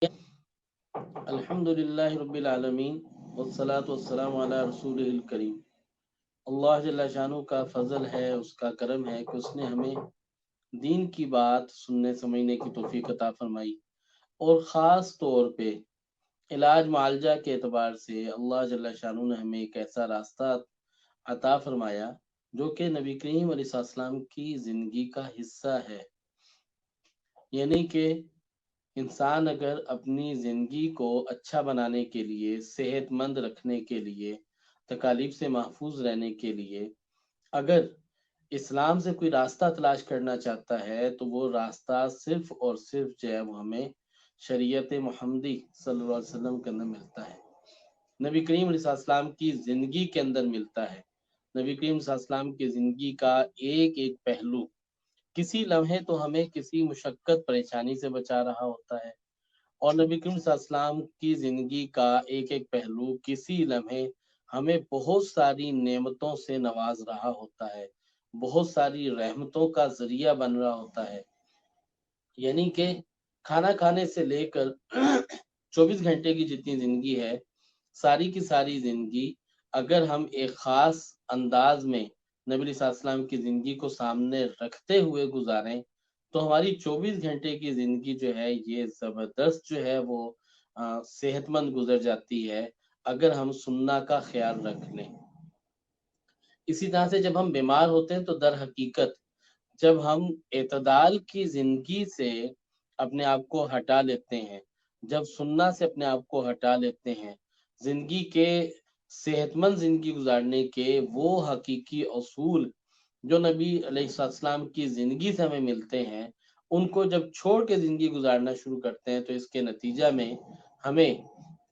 الحمدللہ رب العالمین والصلاة والسلام علی رسول الکریم۔ اللہ جل شانہ کا فضل ہے، اس کا کرم ہے کہ اس نے ہمیں دین کی بات سننے سمجھنے کی توفیق عطا فرمائی، اور خاص طور پہ علاج معالجہ کے اعتبار سے اللہ جل شانہ نے ہمیں ایک ایسا راستہ عطا فرمایا جو کہ نبی کریم علیہ السلام کی زندگی کا حصہ ہے۔ یعنی کہ انسان اگر اپنی زندگی کو اچھا بنانے کے لیے، صحت مند رکھنے کے لیے، تکالیف سے محفوظ رہنے کے لیے اگر اسلام سے کوئی راستہ تلاش کرنا چاہتا ہے تو وہ راستہ صرف اور صرف جو ہے وہ ہمیں شریعت محمدی صلی اللہ علیہ وسلم کے اندر ملتا ہے، نبی کریم علیہ السلام کی زندگی کے اندر ملتا ہے۔ نبی کریم صلی اللہ علیہ وسلم کی زندگی کا ایک ایک پہلو کسی لمحے تو ہمیں کسی مشقت پریشانی سے بچا رہا ہوتا ہے، اور نبی کریم صلی اللہ علیہ وسلم کی زندگی کا ایک ایک پہلو کسی لمحے ہمیں بہت ساری نعمتوں سے نواز رہا ہوتا ہے، بہت ساری رحمتوں کا ذریعہ بن رہا ہوتا ہے۔ یعنی کہ کھانا کھانے سے لے کر 24 گھنٹے کی جتنی زندگی ہے، ساری کی ساری زندگی اگر ہم ایک خاص انداز میں نبی صلی اللہ علیہ وسلم کی زندگی کو سامنے رکھتے ہوئے گزاریں تو ہماری 24 گھنٹے کی زندگی جو ہے یہ زبردست جو ہے وہ صحت مند گزر جاتی ہے اگر ہم سننا کا خیال رکھ لیں۔ اسی طرح سے جب ہم بیمار ہوتے ہیں تو در حقیقت جب ہم اعتدال کی زندگی سے اپنے آپ کو ہٹا لیتے ہیں، جب سننا سے اپنے آپ کو ہٹا لیتے ہیں، زندگی کے صحت مند زندگی گزارنے کے وہ حقیقی اصول جو نبی علیہ السلام کی زندگی سے ہمیں ملتے ہیں، ان کو جب چھوڑ کے زندگی گزارنا شروع کرتے ہیں تو اس کے نتیجہ میں ہمیں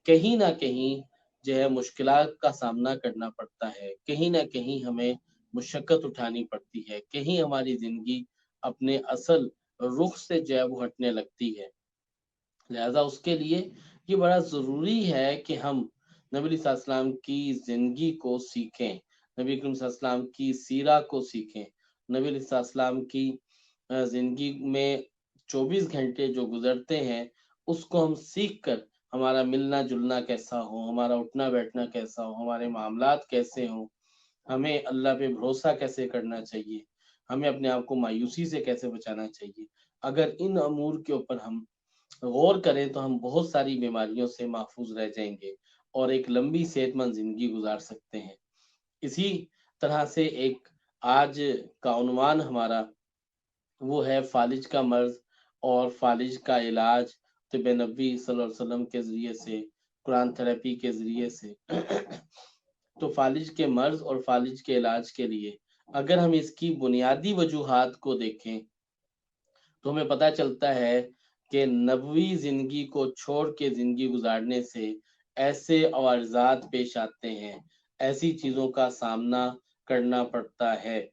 کہیں نہ کہیں جو ہے مشکلات کا سامنا کرنا پڑتا ہے، کہیں نہ کہیں ہمیں مشقت اٹھانی پڑتی ہے، کہیں ہماری زندگی اپنے اصل رخ سے جو ہے وہ ہٹنے لگتی ہے۔ لہذا اس کے لیے یہ بڑا ضروری ہے کہ ہم نبی صلی اللہ علیہ وسلم کی زندگی کو سیکھیں، نبی کریم صلی اللہ علیہ وسلم کی سیرہ کو سیکھیں، نبی صلی اللہ علیہ وسلم کی زندگی میں 24 گھنٹے جو گزرتے ہیں اس کو ہم سیکھ کر ہمارا ملنا جلنا کیسا ہو، ہمارا اٹھنا بیٹھنا کیسا ہو، ہمارے معاملات کیسے ہوں، ہمیں اللہ پہ بھروسہ کیسے کرنا چاہیے، ہمیں اپنے آپ کو مایوسی سے کیسے بچانا چاہیے۔ اگر ان امور کے اوپر ہم غور کریں تو ہم بہت ساری بیماریوں سے محفوظ رہ جائیں گے اور ایک لمبی صحت مند زندگی گزار سکتے ہیں۔ اسی طرح سے ایک آج کا عنوان ہمارا وہ ہے فالج کا مرض اور فالج کا علاج طب نبی صلی اللہ علیہ وسلم کے ذریعے سے، قرآن تھراپی کے ذریعے سے۔ تو فالج کے مرض اور فالج کے علاج کے لیے اگر ہم اس کی بنیادی وجوہات کو دیکھیں تو ہمیں پتہ چلتا ہے کہ نبوی زندگی کو چھوڑ کے زندگی گزارنے سے ایسے عوارضات پیش آتے ہیں، ایسی چیزوں کا سامنا کرنا پڑتا ہے۔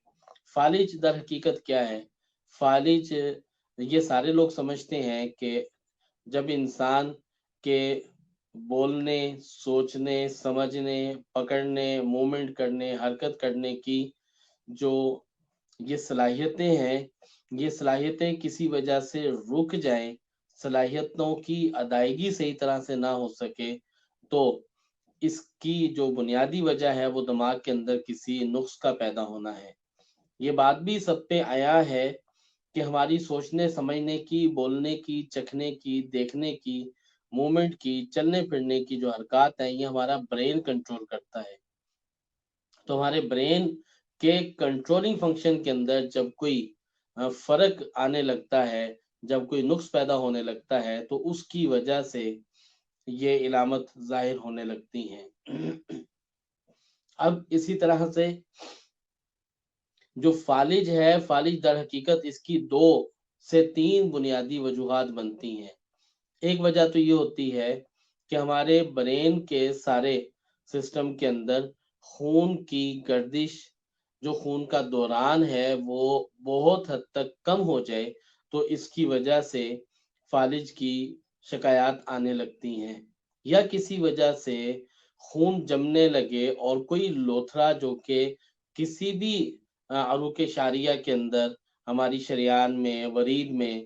فالج در حقیقت کیا ہے؟ فالج یہ سارے لوگ سمجھتے ہیں کہ جب انسان کے بولنے، سوچنے، سمجھنے، پکڑنے، مومنٹ کرنے، حرکت کرنے کی جو یہ صلاحیتیں ہیں، یہ صلاحیتیں کسی وجہ سے رک جائیں، صلاحیتوں کی ادائیگی صحیح طرح سے نہ ہو سکے تو اس کی جو بنیادی وجہ ہے وہ دماغ کے اندر کسی نقص کا پیدا ہونا ہے۔ یہ بات بھی سب پہ عیاں ہے کہ ہماری سوچنے سمجھنے کی، بولنے کی، چکھنے کی، دیکھنے کی، مومنٹ کی، چلنے پھرنے کی جو حرکات ہیں یہ ہمارا برین کنٹرول کرتا ہے۔ تو ہمارے برین کے کنٹرولنگ فنکشن کے اندر جب کوئی فرق آنے لگتا ہے، جب کوئی نقص پیدا ہونے لگتا ہے تو اس کی وجہ سے یہ علامت ظاہر ہونے لگتی ہیں۔ اب اسی طرح سے جو فالج ہے، فالج در حقیقت اس کی 2 سے 3 بنیادی وجوہات بنتی ہیں۔ ایک وجہ تو یہ ہوتی ہے کہ ہمارے برین کے سارے سسٹم کے اندر خون کی گردش، جو خون کا دوران ہے وہ بہت حد تک کم ہو جائے تو اس کی وجہ سے فالج کی شکایات آنے لگتی ہیں، یا کسی وجہ سے خون جمنے لگے اور کوئی لوتھڑا جو کہ کسی بھی عروق شاریہ کے اندر، ہماری شریان میں، ورید میں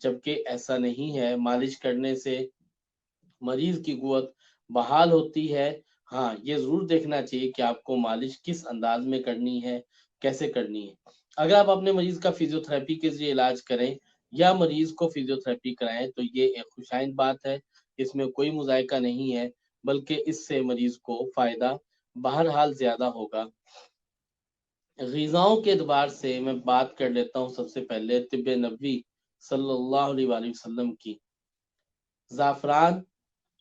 جبکہ ایسا نہیں ہے۔ مالش کرنے سے مریض کی قوت بحال ہوتی ہے۔ ہاں یہ ضرور دیکھنا چاہیے کہ آپ کو مالش کس انداز میں کرنی ہے، کیسے کرنی ہے۔ اگر آپ اپنے مریض کا فزیو تھراپی کے ذریعے علاج کریں یا مریض کو فزیو تھراپی کرائیں تو یہ ایک خوشائند بات ہے، اس میں کوئی مذائقہ نہیں ہے، بلکہ اس سے مریض کو فائدہ بہرحال زیادہ ہوگا۔ غذاؤں کے اعتبار سے میں بات کر لیتا ہوں سب سے پہلے طب نبوی صلی اللہ علیہ وآلہ وسلم کی۔ زعفران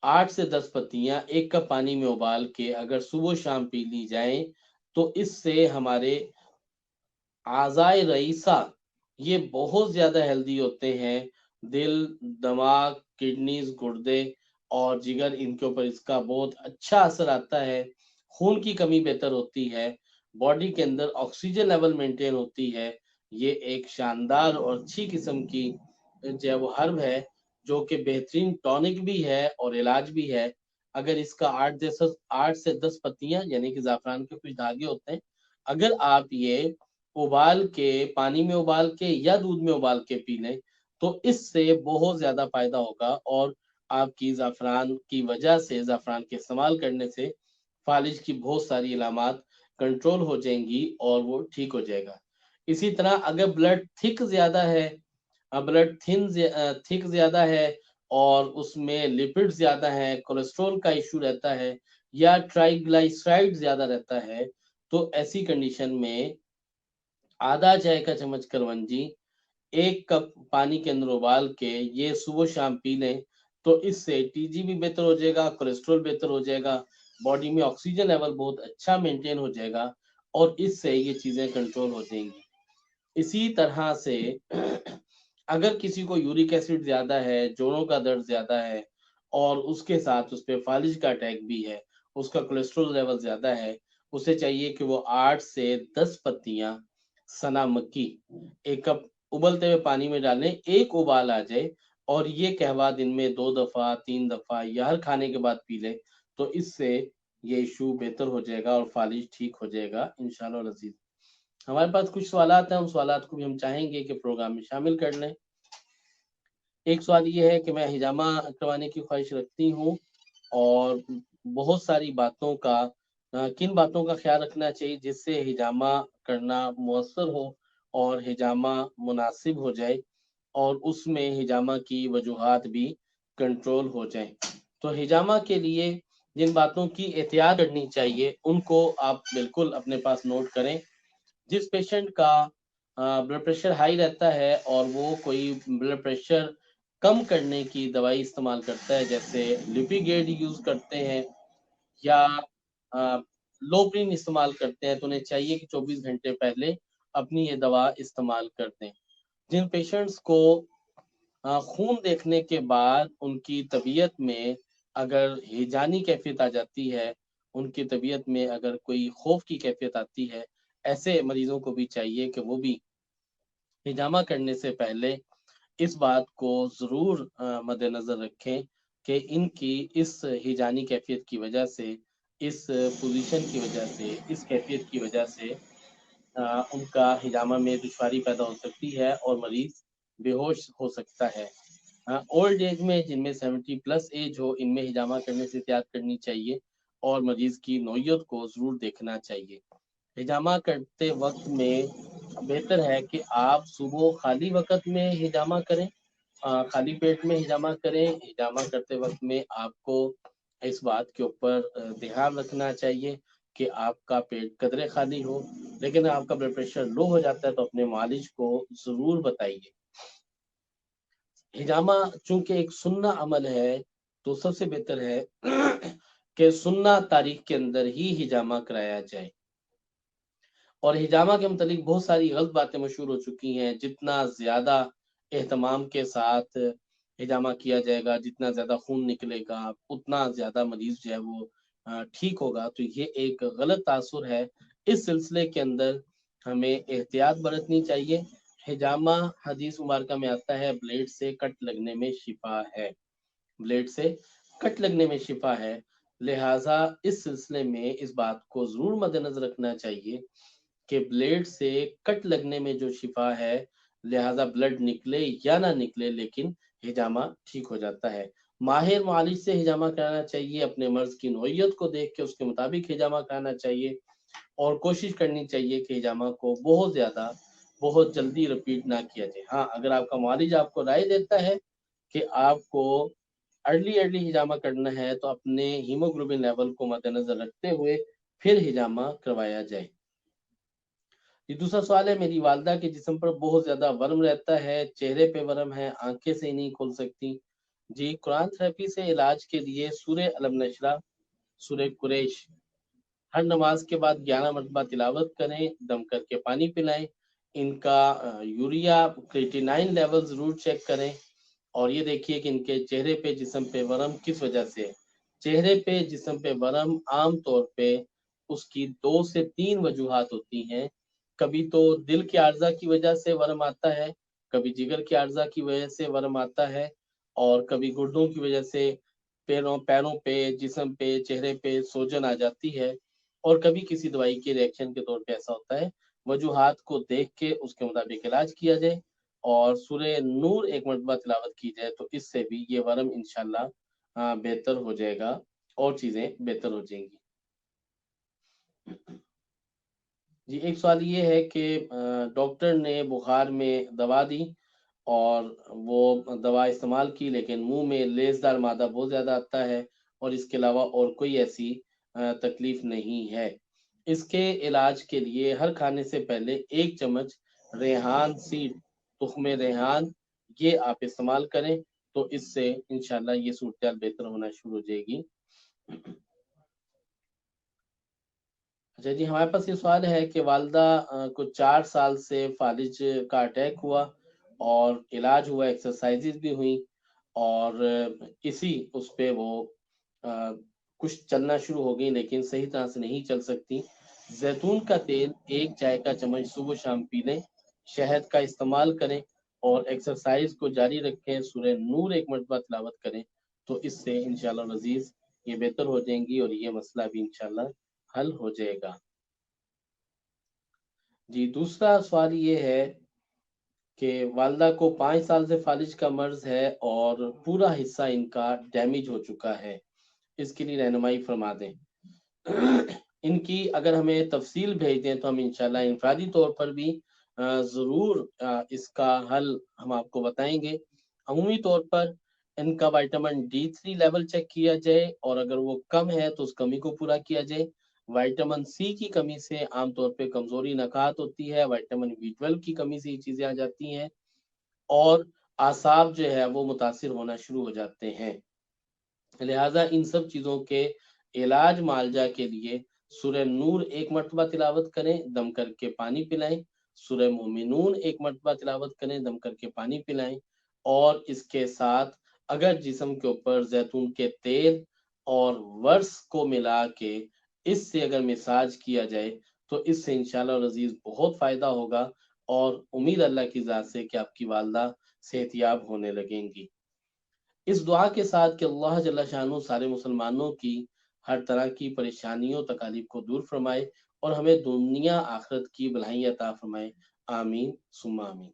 8 سے 10 پتیاں ایک کپ پانی میں ابال کے اگر صبح و شام پی لی جائیں تو اس سے ہمارے اعضائے رئیسہ یہ بہت زیادہ ہیلدی ہوتے ہیں۔ دل، دماغ، کڈنیز، گردے اور جگر، ان کے اوپر اس کا بہت اچھا اثر آتا ہے۔ خون کی کمی بہتر ہوتی ہے، باڈی کے اندر آکسیجن لیول مینٹین ہوتی ہے۔ یہ ایک شاندار اور اچھی قسم کی جو وہ ہرب ہے جو کہ بہترین ٹونک بھی ہے اور علاج بھی ہے۔ اگر اس کا 8 سے 10 پتیاں یعنی کہ زعفران کے کچھ دھاگے ہوتے ہیں، اگر آپ یہ ابال کے پانی میں ابال کے یا دودھ میں ابال کے پی لیں تو اس سے بہت زیادہ فائدہ ہوگا، اور آپ کی زعفران کی وجہ سے، زعفران کے استعمال کرنے سے فالج کی بہت ساری علامات کنٹرول ہو جائیں گی اور وہ ٹھیک ہو جائے گا۔ اسی طرح اگر بلڈ تھک زیادہ ہے، تھک زیادہ ہے اور اس میں لپڈ زیادہ ہے، کولیسٹرول کا ایشو رہتا ہے یا ٹرائی زیادہ رہتا ہے، تو ایسی کنڈیشن میں آدھا چائے کا چمچ کرونجی 1 کپ پانی کے اندر ابال کے یہ صبح شام پی لیں تو اس سے ٹی جی بھی بہتر ہو جائے گا، کولیسٹرول بہتر ہو جائے گا، باڈی میں آکسیجن لیول بہت اچھا مینٹین ہو جائے گا اور اس سے یہ چیزیں کنٹرول ہو جائیں گی۔ اسی طرح سے اگر کسی کو یورک ایسڈ زیادہ ہے، جوڑوں کا درد زیادہ ہے اور اس کے ساتھ اس پہ فالج کا اٹیک بھی ہے، اس کا کولیسٹرول لیول زیادہ ہے، اسے چاہیے کہ وہ 8 سے 10 پتیاں سنا مکی 1 کپ ابلتے ہوئے پانی میں ڈالیں، ایک ابال آ جائے اور یہ قہوہ دن میں 2 دفعہ 3 دفعہ یا ہر کھانے کے بعد پی لیں تو اس سے یہ ایشو بہتر ہو جائے گا اور فالج ٹھیک ہو جائے گا انشاءاللہ العزیز۔ ہمارے پاس کچھ سوالات ہیں، ہم سوالات کو بھی ہم چاہیں گے کہ پروگرام میں شامل کر لیں۔ ایک سوال یہ ہے کہ میں ہجامہ کروانے کی خواہش رکھتی ہوں اور بہت ساری باتوں کا کن باتوں کا خیال رکھنا چاہیے جس سے ہجامہ کرنا مؤثر ہو اور ہجامہ مناسب ہو جائے اور اس میں ہجامہ کی وجوہات بھی کنٹرول ہو جائیں۔ تو ہجامہ کے لیے جن باتوں کی احتیاط کرنی چاہیے ان کو آپ بالکل اپنے پاس نوٹ کریں۔ جس پیشنٹ کا بلڈ پریشر ہائی رہتا ہے اور وہ کوئی بلڈ پریشر کم کرنے کی دوائی استعمال کرتا ہے جیسے لیپیگیڈ یوز کرتے ہیں یا لوپرین استعمال کرتے ہیں تو انہیں چاہیے کہ 24 گھنٹے پہلے اپنی یہ دوا استعمال کر دیں۔ جن پیشنٹس کو خون دیکھنے کے بعد ان کی طبیعت میں اگر ہیجانی کیفیت آ جاتی ہے، ان کی طبیعت میں اگر کوئی خوف کی کیفیت آتی ہے، ایسے مریضوں کو بھی چاہیے کہ وہ بھی ہجامہ کرنے سے پہلے اس بات کو ضرور مد نظر رکھیں کہ ان کی اس ہیجانی کیفیت کی وجہ سے، اس پوزیشن کی وجہ سے، اس کیفیت کی وجہ سے ان کا ہجامہ میں دشواری پیدا ہو سکتی ہے اور مریض بے ہوش ہو سکتا ہے۔ اولڈ ایج میں جن میں 70 پلس ایج ہو ان میں ہجامہ کرنے سے احتیاط کرنی چاہیے اور مریض کی نوعیت کو ضرور دیکھنا چاہیے۔ ہجامہ کرتے وقت میں بہتر ہے کہ آپ صبح خالی وقت میں ہجامہ کریں، خالی پیٹ میں ہجامہ کریں۔ ہجامہ کرتے وقت میں آپ کو اس بات کے اوپر دھیان رکھنا چاہیے کہ آپ کا پیٹ قدرے خالی ہو، لیکن آپ کا بلڈ پریشر لو ہو جاتا ہے تو اپنے معالج کو ضرور بتائیے۔ ہجامہ چونکہ ایک سنہ عمل ہے تو سب سے بہتر ہے کہ سنہ تاریخ کے اندر ہی ہجامہ کرایا جائے۔ اور ہجامہ کے متعلق بہت ساری غلط باتیں مشہور ہو چکی ہیں، جتنا زیادہ اہتمام کے ساتھ ہجامہ کیا جائے گا، جتنا زیادہ خون نکلے گا اتنا زیادہ مریض جو ہے وہ ٹھیک ہوگا، تو یہ ایک غلط تاثر ہے۔ اس سلسلے کے اندر ہمیں احتیاط برتنی چاہیے۔ ہجامہ حدیث مبارکہ میں آتا ہے بلیڈ سے کٹ لگنے میں شفا ہے، بلیڈ سے کٹ لگنے میں شفا ہے، لہٰذا اس سلسلے میں اس بات کو ضرور مد نظر رکھنا چاہیے کہ بلیڈ سے کٹ لگنے میں جو شفا ہے لہذا بلڈ نکلے یا نہ نکلے لیکن ہجامہ ٹھیک ہو جاتا ہے۔ ماہر معالج سے ہجامہ کرانا چاہیے، اپنے مرض کی نوعیت کو دیکھ کے اس کے مطابق ہجامہ کرانا چاہیے، اور کوشش کرنی چاہیے کہ ہجامہ کو بہت جلدی رپیٹ نہ کیا جائے۔ ہاں، اگر آپ کا معالج آپ کو رائے دیتا ہے کہ آپ کو ارلی ہجامہ کرنا ہے تو اپنے ہیموگلوبن لیول کو مد نظر رکھتے ہوئے پھر ہجامہ کروایا جائے۔ یہ دوسرا سوال ہے، میری والدہ کے جسم پر بہت زیادہ ورم رہتا ہے، چہرے پہ ورم ہے، آنکھیں سے نہیں کھول سکتی۔ جی، قرآن تھراپی سے علاج کے لیے سورہ علم نشرہ، سورہ قریش ہر نماز کے بعد 11 مرتبہ تلاوت کریں، دم کر کے پانی پلائیں، ان کا یوریا کریٹینائن لیول ضرور چیک کریں، اور یہ دیکھیے کہ ان کے چہرے پہ جسم پہ ورم کس وجہ سے ہے۔ چہرے پہ جسم پہ ورم عام طور پہ اس کی 2 سے 3 وجوہات ہوتی ہیں۔ کبھی تو دل کی عارضہ کی وجہ سے ورم آتا ہے، کبھی جگر کی عارضہ کی وجہ سے ورم آتا ہے، اور کبھی گردوں کی وجہ سے پیروں پہ، جسم پہ، چہرے پہ سوجن آ جاتی ہے، اور کبھی کسی دوائی کے ریئیکشن کے طور پہ ایسا ہوتا ہے۔ وجوہات کو دیکھ کے اس کے مطابق علاج کیا جائے، اور سورہ نور ایک مرتبہ تلاوت کی جائے تو اس سے بھی یہ ورم انشاءاللہ بہتر ہو جائے گا، اور چیزیں بہتر ہو جائیں گی۔ جی، ایک سوال یہ ہے کہ ڈاکٹر نے بخار میں دوا دی اور وہ دوا استعمال کی، لیکن منہ میں لیزدار مادہ بہت زیادہ آتا ہے، اور اس کے علاوہ اور کوئی ایسی تکلیف نہیں ہے۔ اس کے علاج کے لیے ہر کھانے سے پہلے 1 چمچ ریحان سیڈ، تخم ریحان، یہ آپ استعمال کریں تو اس سے انشاءاللہ یہ صورتحال بہتر ہونا شروع ہو جائے گی۔ اچھا جی، ہمارے پاس یہ سوال ہے کہ والدہ کو 4 سال سے فالج کا اٹیک ہوا، اور علاج ہوا، ایکسرسائزز بھی ہوئیں، اور اس پہ وہ کچھ چلنا شروع ہو گئی لیکن صحیح طرح سے نہیں چل سکتی۔ زیتون کا تیل 1 چائے کا چمچ صبح شام پی لیں، شہد کا استعمال کریں، اور ایکسرسائز کو جاری رکھیں، سورہ نور 1 مرتبہ تلاوت کریں تو اس سے انشاءاللہ العزیز یہ بہتر ہو جائیں گی، اور یہ مسئلہ بھی انشاءاللہ حل ہو جائے گا۔ جی، دوسرا سوال یہ ہے کہ والدہ کو 5 سال سے فالج کا مرض ہے اور پورا حصہ ان کا ڈیمیج ہو چکا ہے، اس کے لیے رہنمائی فرما دیں۔ ان کی اگر ہمیں تفصیل بھیج دیں تو ہم انشاءاللہ انفرادی طور پر بھی ضرور اس کا حل ہم آپ کو بتائیں گے۔ عمومی طور پر ان کا وائٹامن D3 لیول چیک کیا جائے، اور اگر وہ کم ہے تو اس کمی کو پورا کیا جائے۔ وائٹامن سی کی کمی سے عام طور پہ کمزوری نکات ہوتی ہے، وائٹامن B12 کی کمی سے یہ چیزیں آ جاتی ہیں، اور اعصاب جو ہے وہ متاثر ہونا شروع ہو جاتے ہیں۔ لہٰذا ان سب چیزوں کے علاج معالجہ کے لیے سورہ نور 1 مرتبہ تلاوت کریں، دم کر کے پانی پلائیں، سورہ مومنون 1 مرتبہ تلاوت کریں، دم کر کے پانی پلائیں، اور اس کے ساتھ اگر جسم کے اوپر زیتون کے تیل اور ورس کو ملا کے اس سے اگر مساج کیا جائے تو اس سے انشاءاللہ العزیز بہت فائدہ ہوگا، اور امید اللہ کی ذات سے کہ آپ کی والدہ صحت یاب ہونے لگیں گی۔ اس دعا کے ساتھ کہ اللہ جل شانہ سارے مسلمانوں کی ہر طرح کی پریشانیوں تکالیف کو دور فرمائے، اور ہمیں دنیا آخرت کی بھلائیاں عطا فرمائے، آمین ثم آمین۔